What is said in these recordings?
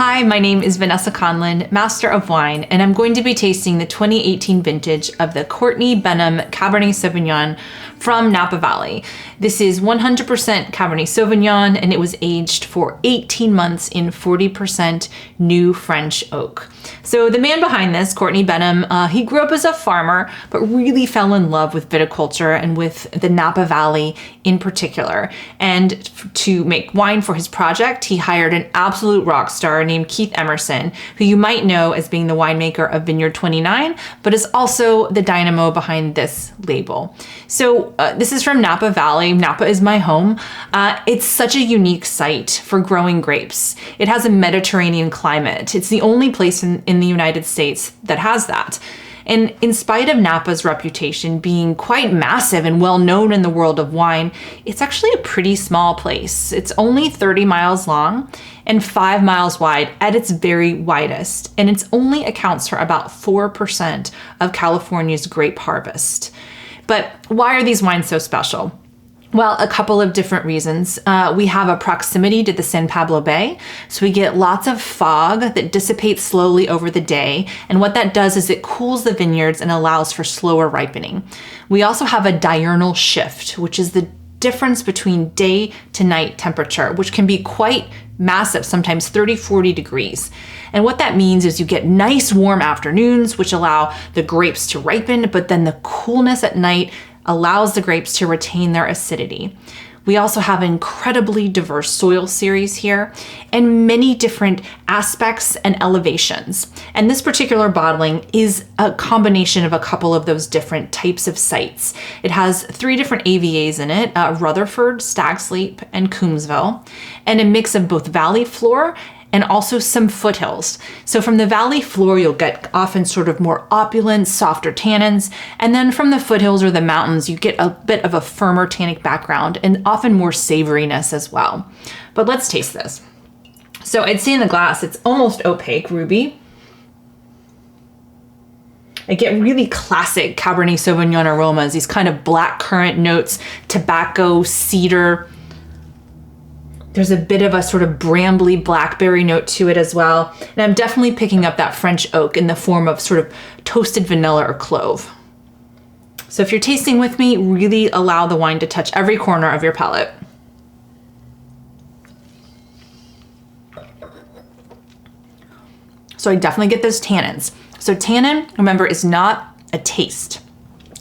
Hi, my name is Vanessa Conlin, Master of Wine, and I'm going to be tasting the 2018 vintage of the Courtney Benham Cabernet Sauvignon from Napa Valley. This is 100% Cabernet Sauvignon, and it was aged for 18 months in 40% new French oak. So the man behind this, Courtney Benham, he grew up as a farmer, but really fell in love with viticulture and with the Napa Valley in particular. And to make wine for his project, he hired an absolute rock star named Keith Emerson, who you might know as being the winemaker of Vineyard 29, but is also the dynamo behind this label. So this is from Napa Valley. Napa is my home. It's such a unique site for growing grapes. It has a Mediterranean climate. It's the only place in the United States that has that. And in spite of Napa's reputation being quite massive and well known in the world of wine, it's actually a pretty small place. It's only 30 miles long and 5 miles wide at its very widest, and it only accounts for about 4% of California's grape harvest. But why are these wines so special? Well, a couple of different reasons. We have a proximity to the San Pablo Bay, so we get lots of fog that dissipates slowly over the day, and what that does is it cools the vineyards and allows for slower ripening. We also have a diurnal shift, which is the difference between day to night temperature, which can be quite massive, sometimes 30, 40 degrees. And what that means is you get nice warm afternoons, which allow the grapes to ripen, but then the coolness at night allows the grapes to retain their acidity. We also have an incredibly diverse soil series here and many different aspects and elevations. And this particular bottling is a combination of a couple of those different types of sites. It has 3 different AVAs in it, Rutherford, Stag's Leap, and Coombsville, and a mix of both valley floor and also some foothills. So from the valley floor, you'll get often sort of more opulent, softer tannins. And then from the foothills or the mountains, you get a bit of a firmer tannic background and often more savoriness as well. But let's taste this. So I'd say in the glass, it's almost opaque, ruby. I get really classic Cabernet Sauvignon aromas, these kind of black currant notes, tobacco, cedar. There's a bit of a sort of brambly blackberry note to it as well. And I'm definitely picking up that French oak in the form of sort of toasted vanilla or clove. So if you're tasting with me, really allow the wine to touch every corner of your palate. So I definitely get those tannins. So tannin, remember, is not a taste.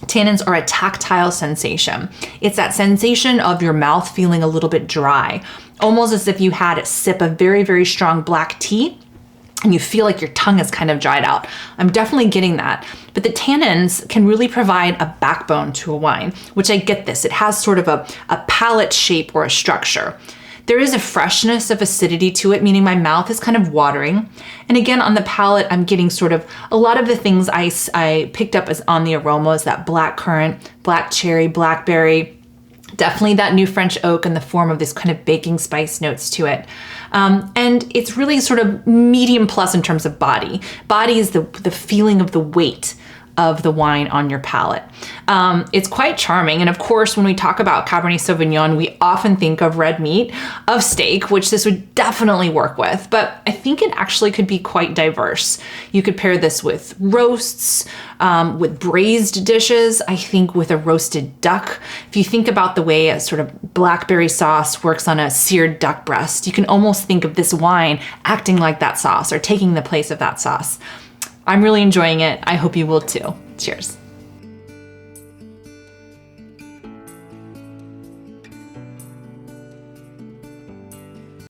Tannins are a tactile sensation. It's that sensation of your mouth feeling a little bit dry, almost as if you had a sip of very, very strong black tea and you feel like your tongue is kind of dried out. I'm definitely getting that. But the tannins can really provide a backbone to a wine, which I get this. It has sort of a palate shape or a structure. There is a freshness of acidity to it, meaning my mouth is kind of watering. And again, on the palate, I'm getting sort of a lot of the things I picked up as on the aromas, that black currant, black cherry, blackberry, definitely that new French oak in the form of this kind of baking spice notes to it. And it's really sort of medium plus in terms of body. Body is the feeling of the weight of the wine on your palate. It's quite charming. And of course, when we talk about Cabernet Sauvignon, we often think of red meat, of steak, which this would definitely work with, but I think it actually could be quite diverse. You could pair this with roasts, with braised dishes, I think with a roasted duck. If you think about the way a sort of blackberry sauce works on a seared duck breast, you can almost think of this wine acting like that sauce or taking the place of that sauce. I'm really enjoying it. I hope you will too. Cheers.